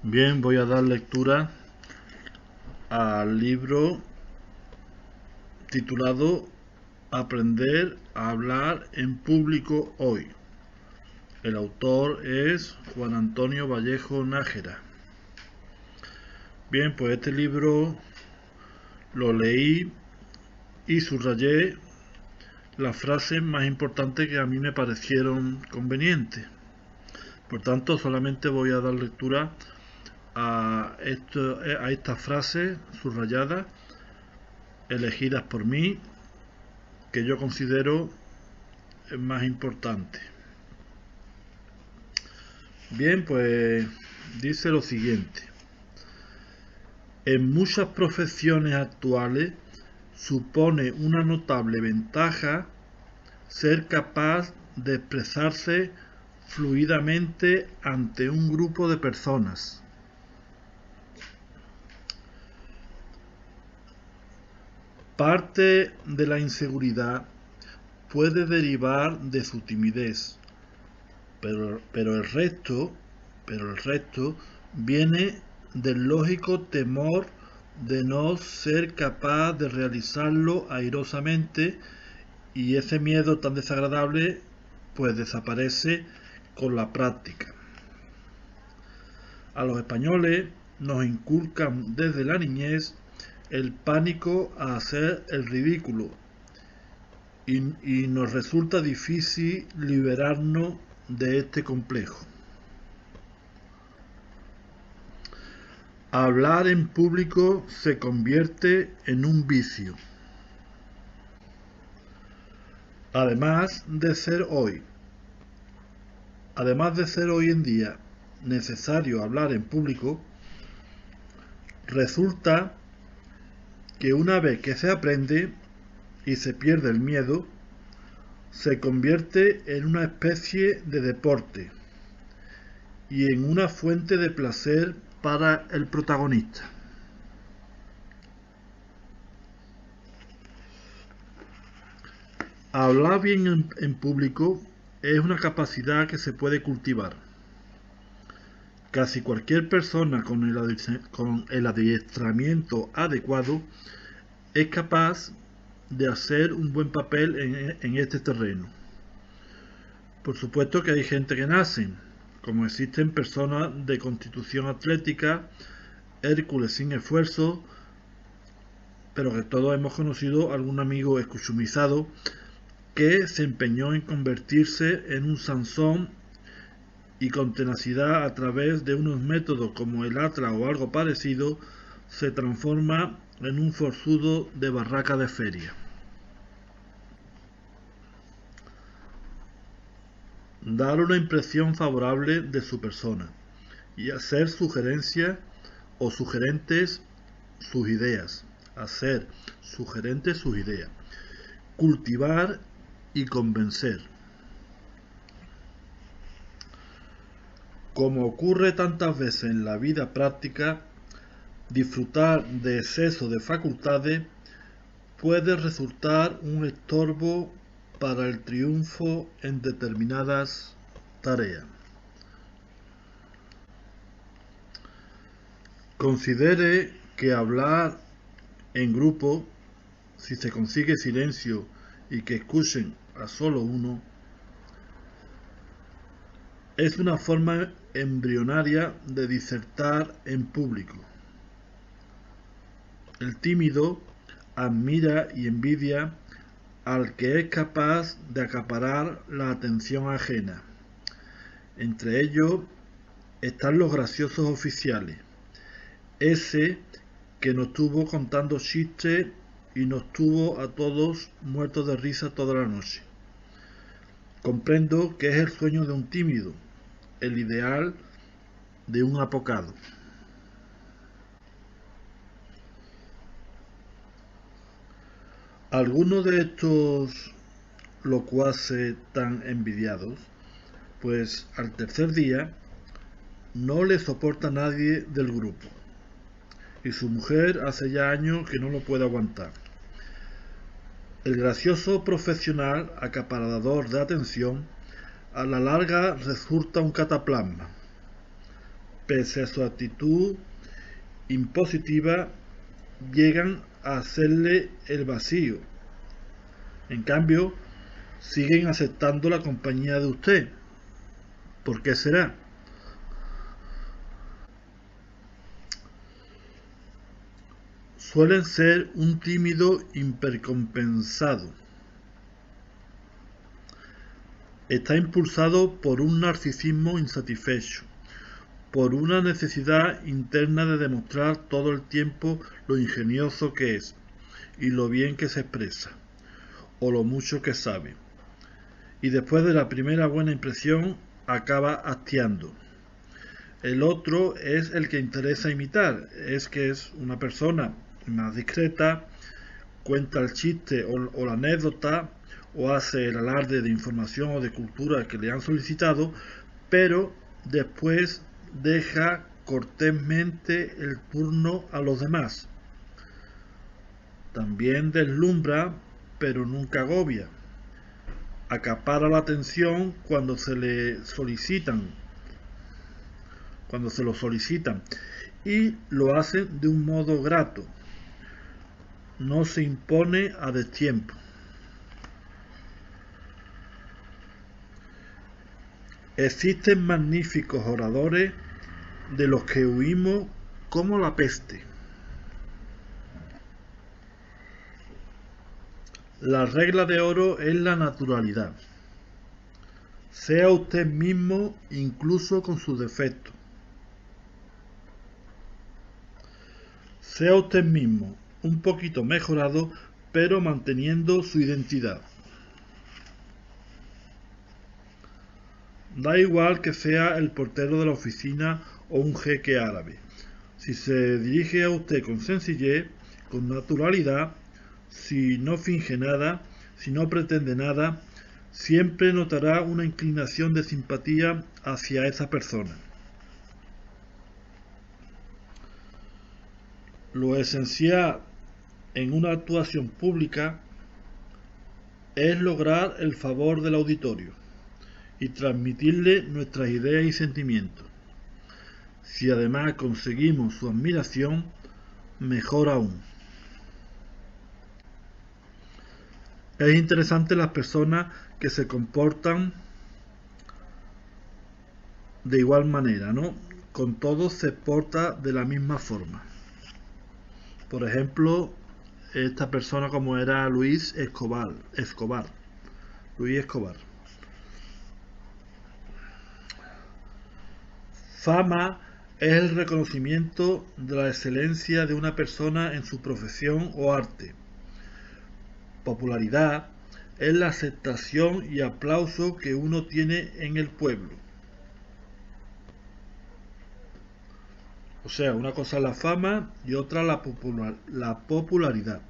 Bien, voy a dar lectura al libro titulado Aprender a hablar en público hoy. El autor es Juan Antonio Vallejo Nájera. Bien, pues este libro lo leí y subrayé las frases más importantes que a mí me parecieron convenientes. Por tanto, solamente voy a dar lectura a estas frases subrayadas, elegidas por mí, que yo considero más importantes. Bien, pues dice lo siguiente. En muchas profesiones actuales supone una notable ventaja ser capaz de expresarse fluidamente ante un grupo de personas. Parte de la inseguridad puede derivar de su timidez, pero el resto viene del lógico temor de no ser capaz de realizarlo airosamente, y ese miedo tan desagradable pues desaparece con la práctica. A los españoles nos inculcan desde la niñez el pánico a hacer el ridículo y nos resulta difícil liberarnos de este complejo. Hablar en público se convierte en un vicio. Además de ser hoy en día necesario hablar en público, resulta que una vez que se aprende y se pierde el miedo, se convierte en una especie de deporte y en una fuente de placer para el protagonista. Hablar bien en público es una capacidad que se puede cultivar. Casi cualquier persona con el adiestramiento adecuado es capaz de hacer un buen papel en este terreno. Por supuesto que hay gente que nace, como existen personas de constitución atlética, Hércules sin esfuerzo, pero que todos hemos conocido algún amigo escuchumizado que se empeñó en convertirse en un Sansón y con tenacidad, a través de unos métodos como el Atlas o algo parecido, se transforma en un forzudo de barraca de feria. Dar una impresión favorable de su persona y hacer sugerencias o sugerentes sus ideas. Cultivar y convencer. Como ocurre tantas veces en la vida práctica, disfrutar de exceso de facultades puede resultar un estorbo para el triunfo en determinadas tareas. Considere que hablar en grupo, si se consigue silencio y que escuchen a solo uno, es una forma embrionaria de disertar en público. El tímido admira y envidia al que es capaz de acaparar la atención ajena. Entre ellos están los graciosos oficiales, ese que nos tuvo contando chistes y nos tuvo a todos muertos de risa toda la noche. Comprendo que es el sueño de un tímido, el ideal de un apocado. Algunos de estos locuaces tan envidiados, pues al tercer día no le soporta a nadie del grupo, y su mujer hace ya años que no lo puede aguantar. El gracioso profesional acaparador de atención a la larga resulta un cataplasma. pese a su actitud impositiva, llegan a hacerle el vacío. En cambio, siguen aceptando la compañía de usted. ¿Por qué será? Suelen ser un tímido hipercompensado. Está impulsado por un narcisismo insatisfecho, por una necesidad interna de demostrar todo el tiempo lo ingenioso que es y lo bien que se expresa, o lo mucho que sabe. Y después de la primera buena impresión acaba hastiando. El otro es el que interesa imitar, es que es una persona más discreta, cuenta el chiste o la anécdota, o hace el alarde de información o de cultura que le han solicitado, pero después deja cortésmente el turno a los demás. También deslumbra, pero nunca agobia. Acapara la atención cuando se lo solicitan, y lo hace de un modo grato. No se impone a destiempo. Existen magníficos oradores de los que huimos como la peste. La regla de oro es la naturalidad. Sea usted mismo incluso con sus defectos. Sea usted mismo un poquito mejorado, pero manteniendo su identidad. Da igual que sea el portero de la oficina o un jeque árabe. Si se dirige a usted con sencillez, con naturalidad, si no finge nada, si no pretende nada, siempre notará una inclinación de simpatía hacia esa persona. Lo esencial en una actuación pública es lograr el favor del auditorio y transmitirle nuestras ideas y sentimientos. Si además conseguimos su admiración, mejor aún. Es interesante las personas que se comportan de igual manera, ¿no? Con todos se porta de la misma forma. Por ejemplo, esta persona como era Luis Escobar. Luis Escobar. Fama es el reconocimiento de la excelencia de una persona en su profesión o arte. Popularidad es la aceptación y aplauso que uno tiene en el pueblo. O sea, una cosa es la fama y otra la popularidad.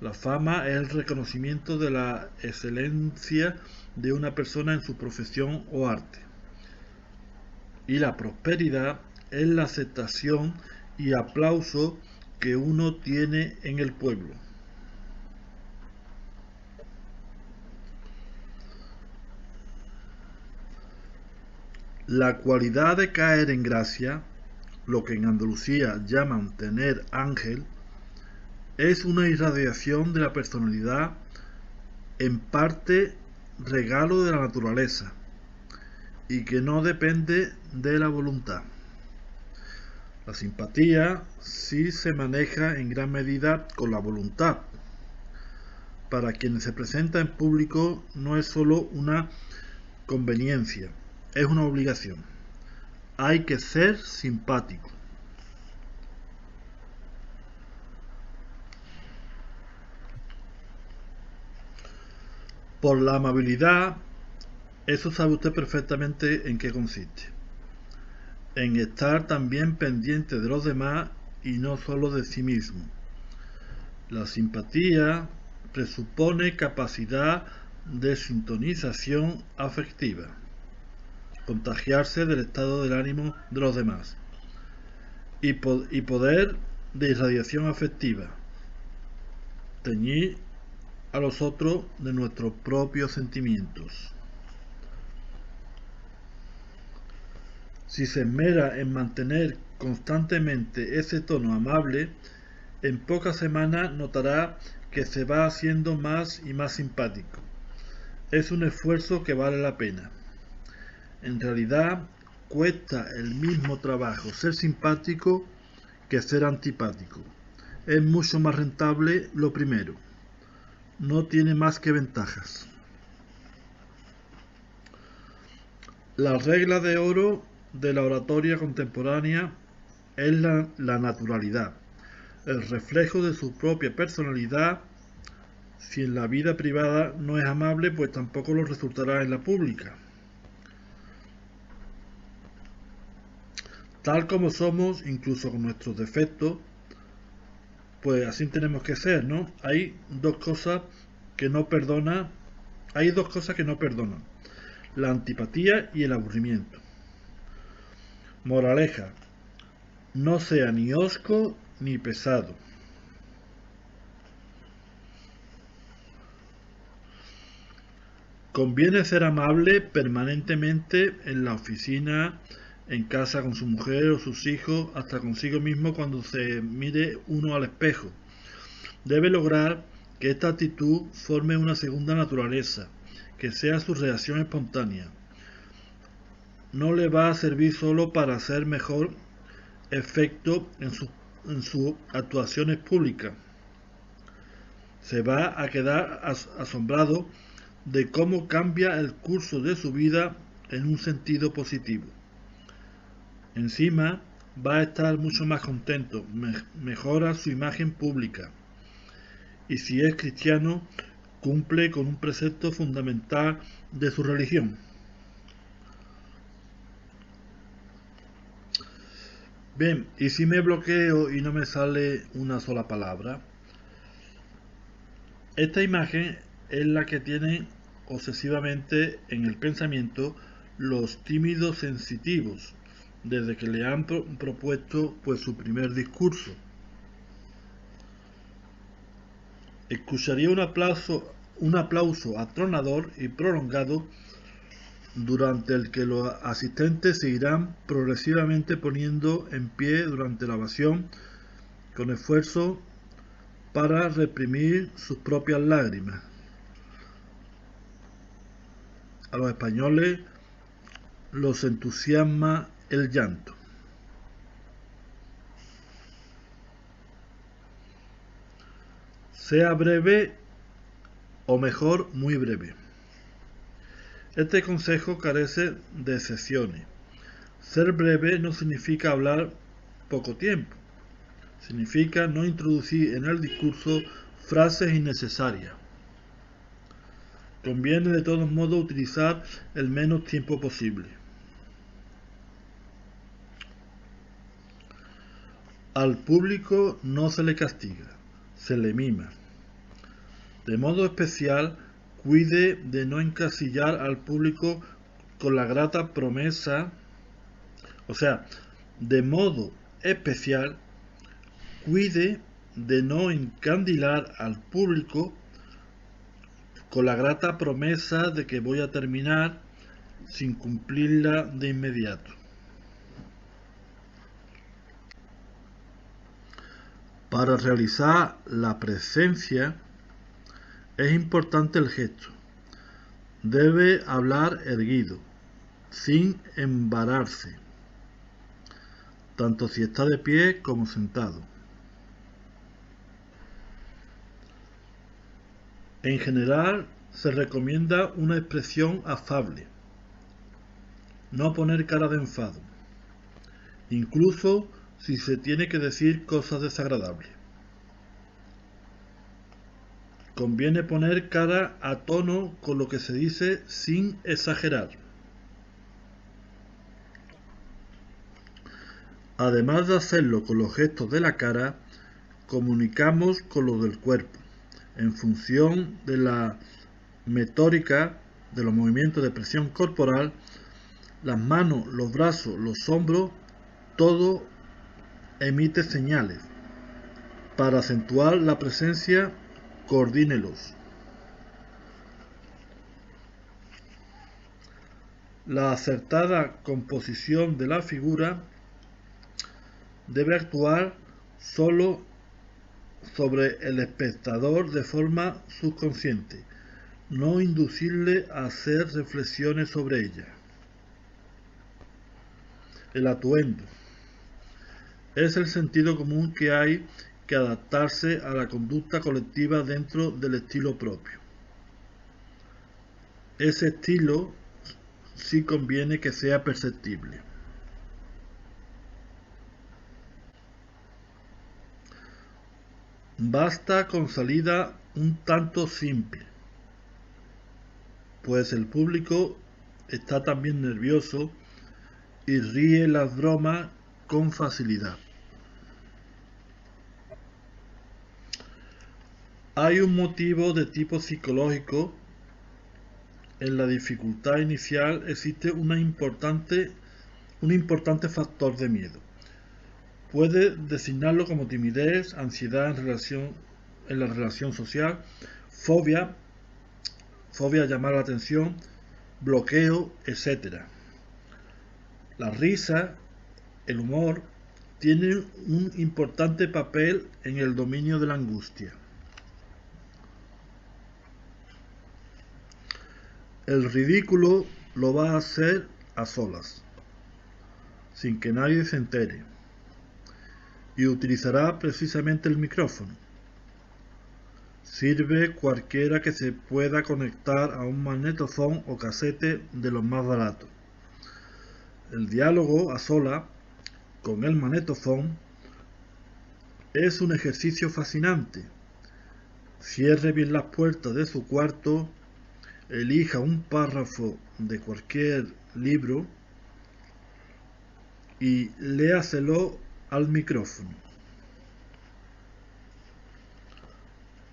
La fama es el reconocimiento de la excelencia de una persona en su profesión o arte. Y la prosperidad es la aceptación y aplauso que uno tiene en el pueblo. La cualidad de caer en gracia, lo que en Andalucía llaman tener ángel, es una irradiación de la personalidad, en parte regalo de la naturaleza, y que no depende de la voluntad. La simpatía sí se maneja en gran medida con la voluntad. Para quienes se presenta en público no es solo una conveniencia, es una obligación. Hay que ser simpático. Por la amabilidad, eso sabe usted perfectamente en qué consiste. En estar también pendiente de los demás y no solo de sí mismo. La simpatía presupone capacidad de sintonización afectiva, contagiarse del estado del ánimo de los demás, y poder de irradiación afectiva, teñir a los otros de nuestros propios sentimientos. Si se esmera en mantener constantemente ese tono amable, en pocas semanas notará que se va haciendo más y más simpático. Es un esfuerzo que vale la pena. En realidad, cuesta el mismo trabajo ser simpático que ser antipático. Es mucho más rentable lo primero. No tiene más que ventajas. La regla de oro de la oratoria contemporánea es la naturalidad, el reflejo de su propia personalidad. Si en la vida privada no es amable, pues tampoco lo resultará en la pública. Tal como somos, incluso con nuestros defectos, pues así tenemos que ser, ¿no? Hay dos cosas que no perdonan, la antipatía y el aburrimiento. Moraleja: no sea ni hosco ni pesado. Conviene ser amable permanentemente en la oficina, en casa con su mujer o sus hijos, hasta consigo mismo cuando se mire uno al espejo. Debe lograr que esta actitud forme una segunda naturaleza, que sea su reacción espontánea. No le va a servir solo para hacer mejor efecto en sus actuaciones públicas. Se va a quedar asombrado de cómo cambia el curso de su vida en un sentido positivo. Encima, va a estar mucho más contento, mejora su imagen pública. Y si es cristiano, cumple con un precepto fundamental de su religión. Bien, y si me bloqueo y no me sale una sola palabra, esta imagen es la que tienen obsesivamente en el pensamiento los tímidos sensitivos, desde que le han propuesto pues su primer discurso. Escucharía un aplauso atronador y prolongado, durante el que los asistentes se irán progresivamente poniendo en pie durante la ovación, con esfuerzo para reprimir sus propias lágrimas. A los españoles los entusiasma el llanto. Sea breve, o mejor, muy breve. Este consejo carece de excepciones. Ser breve no significa hablar poco tiempo. Significa no introducir en el discurso frases innecesarias. Conviene de todos modos utilizar el menos tiempo posible. Al público no se le castiga, se le mima. De modo especial, cuide de no encasillar al público con la grata promesa, de modo especial, cuide de no encandilar al público con la grata promesa de que voy a terminar sin cumplirla de inmediato. Para realizar la presencia es importante el gesto. Debe hablar erguido, sin embararse, tanto si está de pie como sentado. En general, se recomienda una expresión afable, no poner cara de enfado, incluso si se tiene que decir cosas desagradables. Conviene poner cara a tono con lo que se dice sin exagerar. Además de hacerlo con los gestos de la cara, comunicamos con los del cuerpo, en función de la metódica de los movimientos de expresión corporal, las manos, los brazos, los hombros, todo emite señales. Para acentuar la presencia, coordínelos. La acertada composición de la figura debe actuar solo sobre el espectador de forma subconsciente, no inducirle a hacer reflexiones sobre ella. El atuendo es el sentido común que hay que adaptarse a la conducta colectiva dentro del estilo propio. Ese estilo sí conviene que sea perceptible. Basta con salida un tanto simple, pues el público está también nervioso y ríe las bromas con facilidad. Hay un motivo de tipo psicológico. En la dificultad inicial existe un importante factor de miedo. Puede designarlo como timidez, ansiedad en la relación social, fobia a llamar la atención, bloqueo, etc. La risa, el humor, tienen un importante papel en el dominio de la angustia. El ridículo lo va a hacer a solas, sin que nadie se entere, y utilizará precisamente el micrófono. Sirve cualquiera que se pueda conectar a un magnetofón o casete de los más baratos. El diálogo a solas con el magnetofón es un ejercicio fascinante. Cierre bien las puertas de su cuarto, elija un párrafo de cualquier libro y léaselo al micrófono.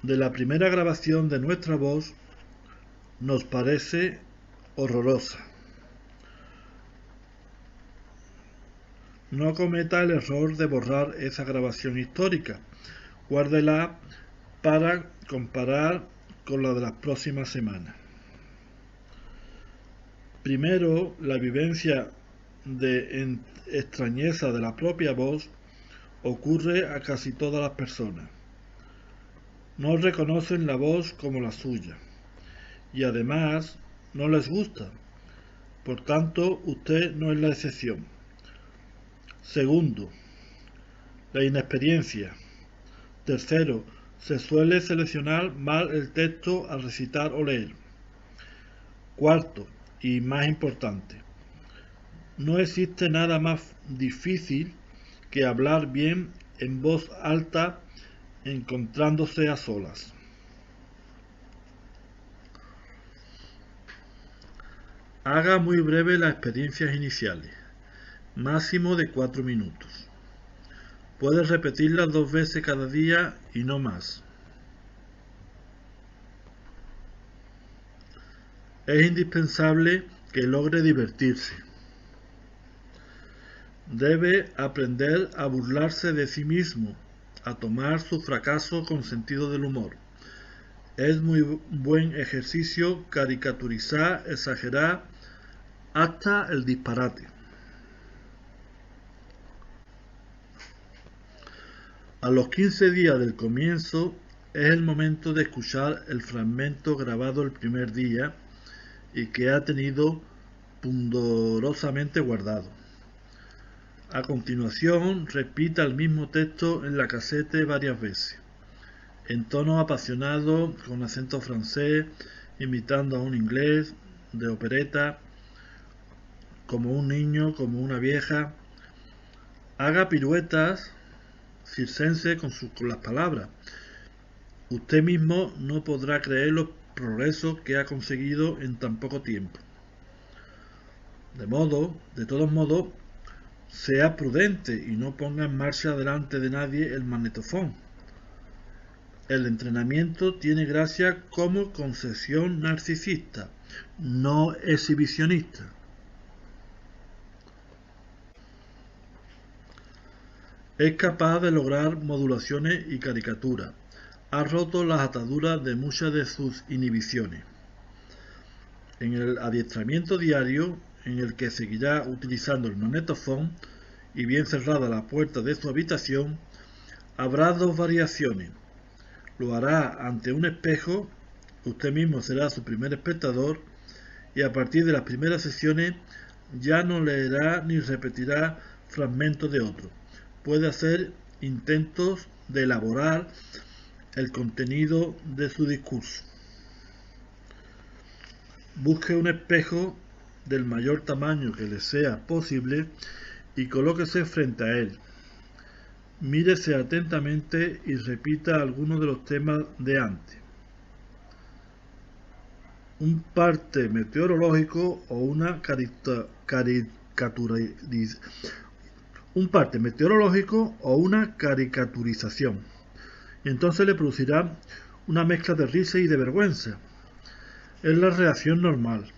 De la primera grabación de nuestra voz nos parece horrorosa. No cometa el error de borrar esa grabación histórica. Guárdela para comparar con la de las próximas semanas. Primero, la vivencia de extrañeza de la propia voz ocurre a casi todas las personas. No reconocen la voz como la suya y además no les gusta. Por tanto, usted no es la excepción. Segundo, la inexperiencia. Tercero, se suele seleccionar mal el texto al recitar o leer. Cuarto, y más importante, no existe nada más difícil que hablar bien en voz alta encontrándose a solas. Haga muy breve las experiencias iniciales, máximo de 4 minutos. Puede repetirlas 2 veces cada día y no más. Es indispensable que logre divertirse. Debe aprender a burlarse de sí mismo, a tomar su fracaso con sentido del humor. Es muy buen ejercicio caricaturizar, exagerar, hasta el disparate. A los 15 días del comienzo es el momento de escuchar el fragmento grabado el primer día y que ha tenido pundorosamente guardado. A continuación, repita el mismo texto en la casete varias veces, en tono apasionado, con acento francés, imitando a un inglés de opereta, como un niño, como una vieja. Haga piruetas circenses con las palabras. Usted mismo no podrá creer los progresos que ha conseguido en tan poco tiempo. De todos modos, sea prudente y no ponga en marcha delante de nadie el magnetofón. El entrenamiento tiene gracia como concesión narcisista, no exhibicionista. Es capaz de lograr modulaciones y caricaturas. Ha roto las ataduras de muchas de sus inhibiciones. En el adiestramiento diario, en el que seguirá utilizando el magnetofón y bien cerrada la puerta de su habitación, habrá dos variaciones. Lo hará ante un espejo, usted mismo será su primer espectador, y a partir de las primeras sesiones ya no leerá ni repetirá fragmentos de otro. Puede hacer intentos de elaborar el contenido de su discurso. Busque un espejo del mayor tamaño que le sea posible y colóquese frente a él. Mírese atentamente y repita algunos de los temas de antes. Un parte meteorológico o una caricaturización. Y entonces le producirá una mezcla de risa y de vergüenza. Es la reacción normal.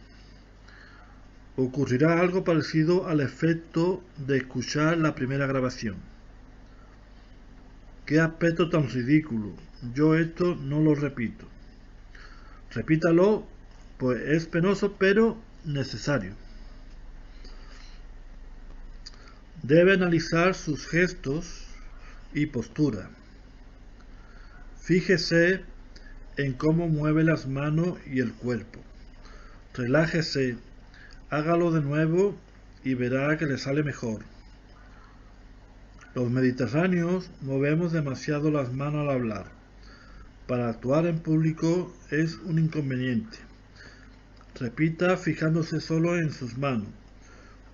Ocurrirá algo parecido al efecto de escuchar la primera grabación. ¡Qué aspecto tan ridículo! Yo esto no lo repito. Repítalo, pues es penoso pero necesario. Debe analizar sus gestos y postura. Fíjese en cómo mueve las manos y el cuerpo. Relájese, hágalo de nuevo y verá que le sale mejor. Los mediterráneos movemos demasiado las manos al hablar. Para actuar en público es un inconveniente. Repita fijándose solo en sus manos,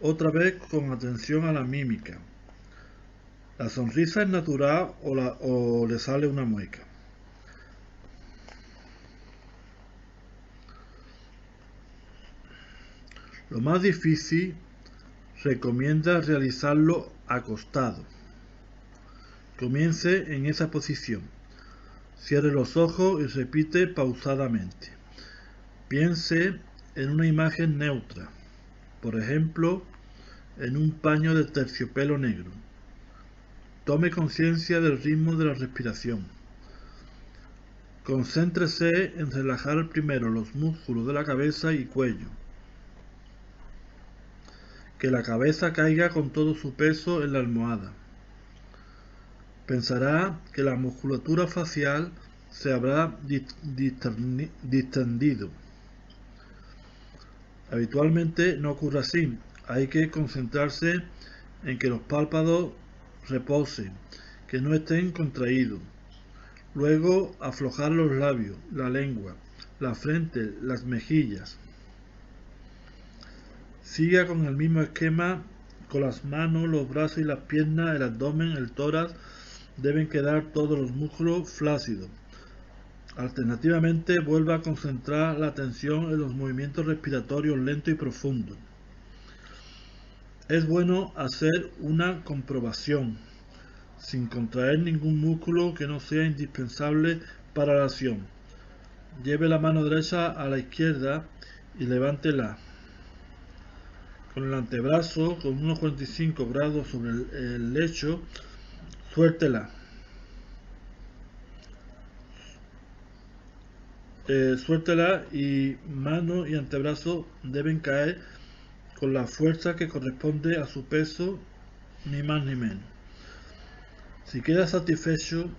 otra vez con atención a la mímica. ¿La sonrisa es natural o le sale una mueca? Lo más difícil recomienda realizarlo acostado. Comience en esa posición. Cierre los ojos y repite pausadamente. Piense en una imagen neutra, por ejemplo, en un paño de terciopelo negro. Tome conciencia del ritmo de la respiración. Concéntrese en relajar primero los músculos de la cabeza y cuello. Que la cabeza caiga con todo su peso en la almohada. Pensará que la musculatura facial se habrá distendido. Habitualmente no ocurre así. Hay que concentrarse en que los párpados reposen, que no estén contraídos. Luego aflojar los labios, la lengua, la frente, las mejillas. Siga con el mismo esquema con las manos, los brazos y las piernas, el abdomen, el tórax. Deben quedar todos los músculos flácidos. Alternativamente, vuelva a concentrar la atención en los movimientos respiratorios lentos y profundos. Es bueno hacer una comprobación, sin contraer ningún músculo que no sea indispensable para la acción. Lleve la mano derecha a la izquierda y levántela. Con el antebrazo, con unos 45 grados sobre el lecho, suéltela. Suéltela y mano y antebrazo deben caer con la fuerza que corresponde a su peso, ni más ni menos. Si queda satisfecho,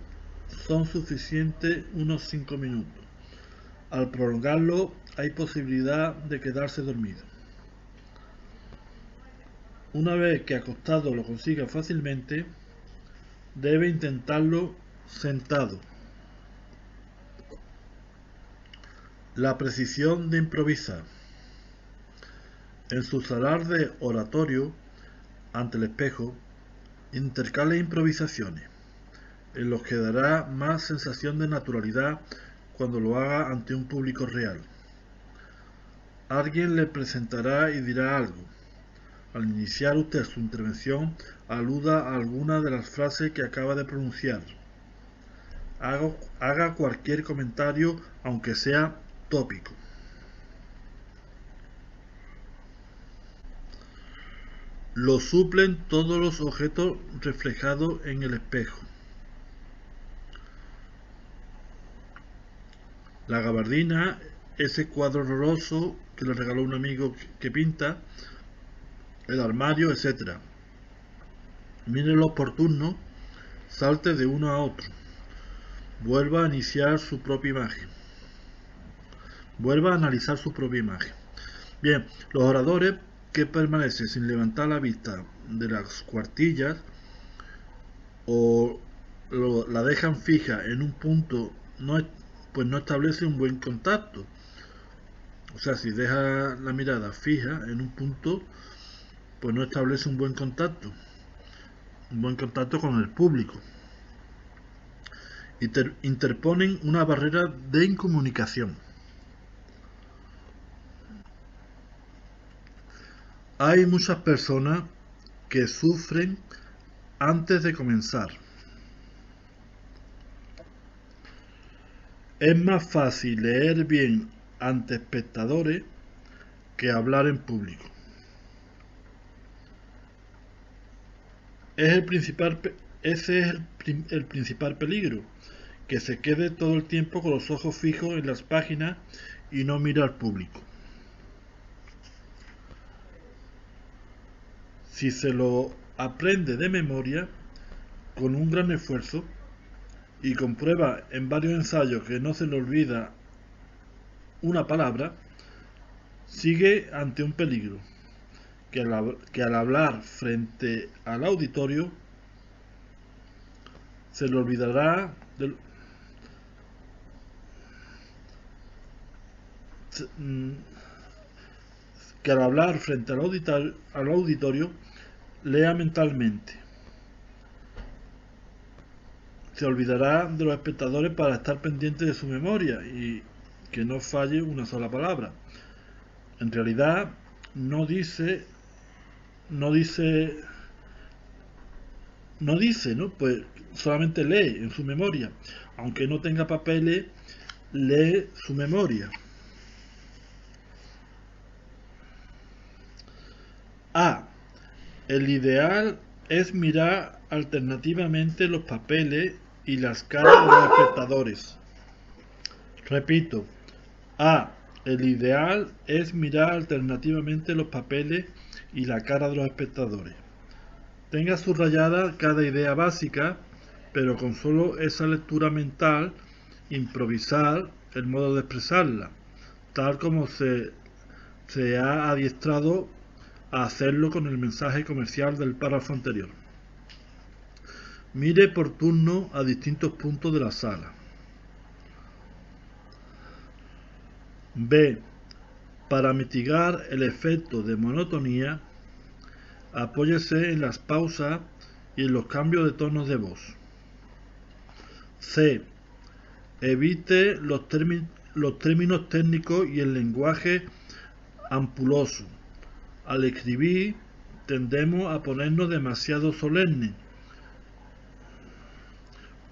son suficientes unos 5 minutos. Al prolongarlo, hay posibilidad de quedarse dormido. Una vez que acostado lo consiga fácilmente, debe intentarlo sentado. La precisión de improvisar. En su salar de oratorio, ante el espejo, intercale improvisaciones, en los que dará más sensación de naturalidad cuando lo haga ante un público real. Alguien le presentará y dirá algo. Al iniciar usted su intervención, aluda a alguna de las frases que acaba de pronunciar. Haga cualquier comentario, aunque sea tópico. Lo suplen todos los objetos reflejados en el espejo. La gabardina, ese cuadro horroroso que le regaló un amigo que pinta, el armario, etc. Mírelo por turno, salte de uno a otro. Vuelva a iniciar su propia imagen. Vuelva a analizar su propia imagen. Bien, los oradores que permanecen sin levantar la vista de las cuartillas o la dejan fija en un punto, pues no establece un buen contacto. O sea, si deja la mirada fija en un punto, pues no establece un buen contacto con el público. Interponen una barrera de incomunicación. Hay muchas personas que sufren antes de comenzar. Es más fácil leer bien ante espectadores que hablar en público. Ese es el principal peligro, que se quede todo el tiempo con los ojos fijos en las páginas y no mira al público. Si se lo aprende de memoria, con un gran esfuerzo, y comprueba en varios ensayos que no se le olvida una palabra, sigue ante un peligro, que al hablar frente al auditorio se le olvidará que al hablar frente al auditorio lea mentalmente. Se olvidará de los espectadores para estar pendiente de su memoria y que no falle una sola palabra. En realidad no dice, ¿no? Pues solamente lee en su memoria. Aunque no tenga papeles, lee su memoria. A. El ideal es mirar alternativamente los papeles y las caras de los espectadores. Repito. A. El ideal es mirar alternativamente los papeles y la cara de los espectadores. Tenga subrayada cada idea básica, pero con solo esa lectura mental, improvisar el modo de expresarla, tal como se ha adiestrado a hacerlo con el mensaje comercial del párrafo anterior. Mire por turno a distintos puntos de la sala. B. Para mitigar el efecto de monotonía, apóyese en las pausas y en los cambios de tonos de voz. C. Evite los términos técnicos y el lenguaje ampuloso. Al escribir tendemos a ponernos demasiado solemnes.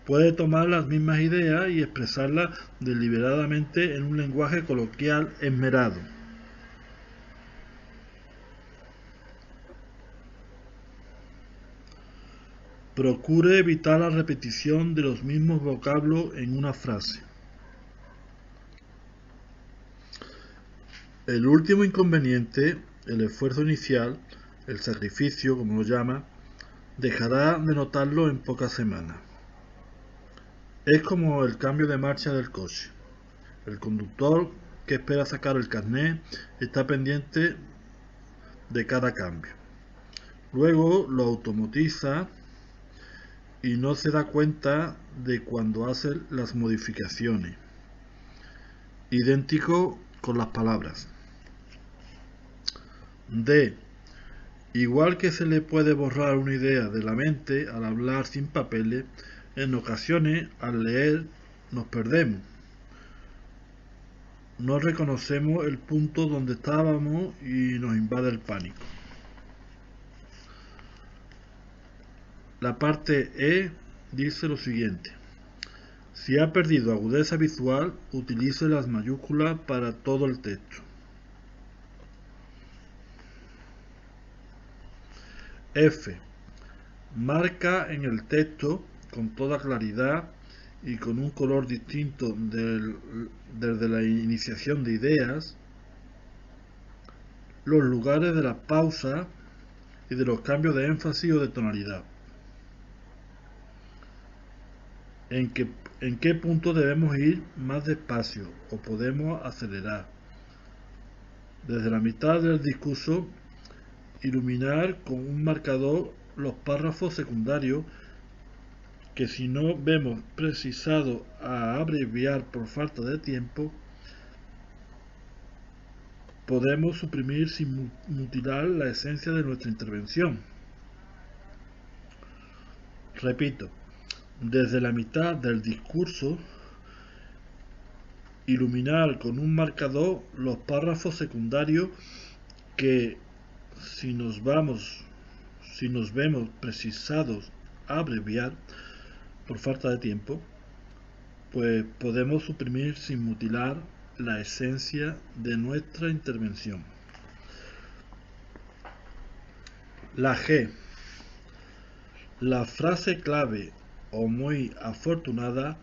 Puede tomar las mismas ideas y expresarlas deliberadamente en un lenguaje coloquial esmerado. Procure evitar la repetición de los mismos vocablos en una frase. El último inconveniente, el esfuerzo inicial, el sacrificio, como lo llama, dejará de notarlo en pocas semanas. Es como el cambio de marcha del coche. El conductor que espera sacar el carnet está pendiente de cada cambio. Luego lo automatiza y no se da cuenta de cuando hace las modificaciones. Idéntico con las palabras. D. Igual que se le puede borrar una idea de la mente al hablar sin papeles, en ocasiones al leer nos perdemos. No reconocemos el punto donde estábamos y nos invade el pánico. La parte E dice lo siguiente. Si ha perdido agudeza visual, utilice las mayúsculas para todo el texto. F. Marca en el texto con toda claridad y con un color distinto desde la iniciación de ideas los lugares de la pausa y de los cambios de énfasis o de tonalidad. ¿En qué punto debemos ir más despacio o podemos acelerar? Desde la mitad del discurso, iluminar con un marcador los párrafos secundarios que, si no vemos precisado a abreviar por falta de tiempo, podemos suprimir sin mutilar la esencia de nuestra intervención. Repito, desde la mitad del discurso, iluminar con un marcador los párrafos secundarios que, si nos vemos precisados a abreviar por falta de tiempo, pues podemos suprimir sin mutilar la esencia de nuestra intervención. La G. La frase clave o muy afortunada,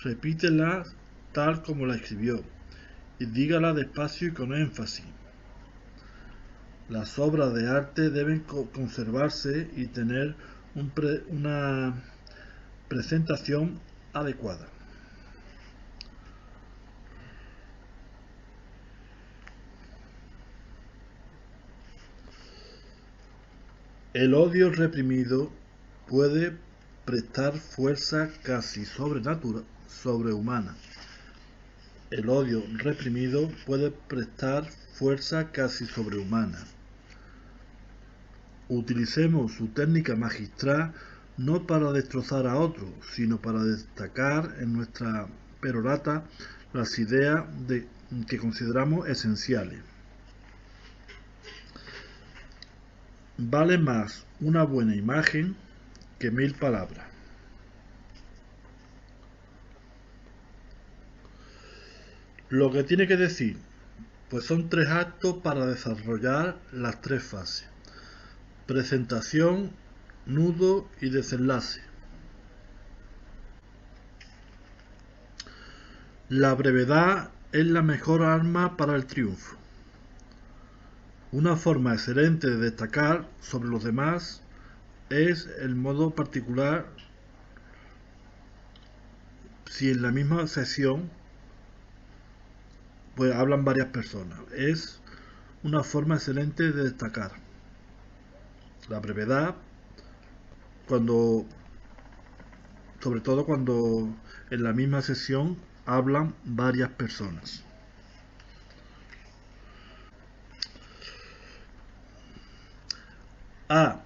repítela tal como la escribió y dígala despacio y con énfasis. Las obras de arte deben conservarse y tener una presentación adecuada. El odio reprimido puede prestar fuerza casi sobrehumana. El odio reprimido puede prestar fuerza casi sobrehumana. Utilicemos su técnica magistral no para destrozar a otros, sino para destacar en nuestra perorata las ideas que consideramos esenciales. Vale más una buena imagen que 1000 palabras. Lo que tiene que decir, pues son 3 actos para desarrollar las 3 fases: presentación, nudo y desenlace. La brevedad es la mejor arma para el triunfo. Una forma excelente de destacar sobre los demás es el modo particular si en la misma sesión pues hablan varias personas. Es una forma excelente de destacar. La brevedad, sobre todo cuando en la misma sesión hablan varias personas. A.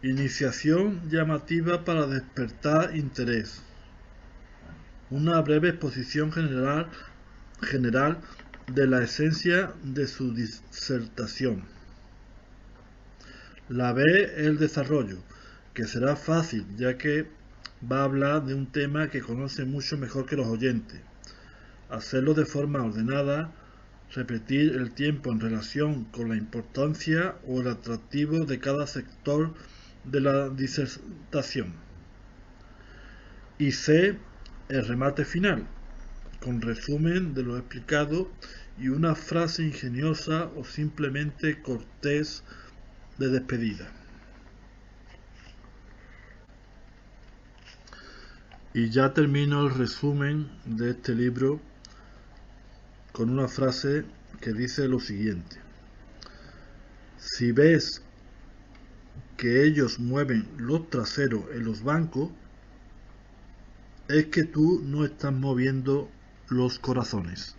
Iniciación llamativa para despertar interés. Una breve exposición general de la esencia de su disertación. La B es el desarrollo, que será fácil, ya que va a hablar de un tema que conoce mucho mejor que los oyentes. Hacerlo de forma ordenada, repetir el tiempo en relación con la importancia o el atractivo de cada sector de la disertación. Y C, el remate final, con resumen de lo explicado y una frase ingeniosa o simplemente cortés de despedida. Y ya termino el resumen de este libro con una frase que dice lo siguiente: si ves que ellos mueven los traseros en los bancos, es que tú no estás moviendo los corazones.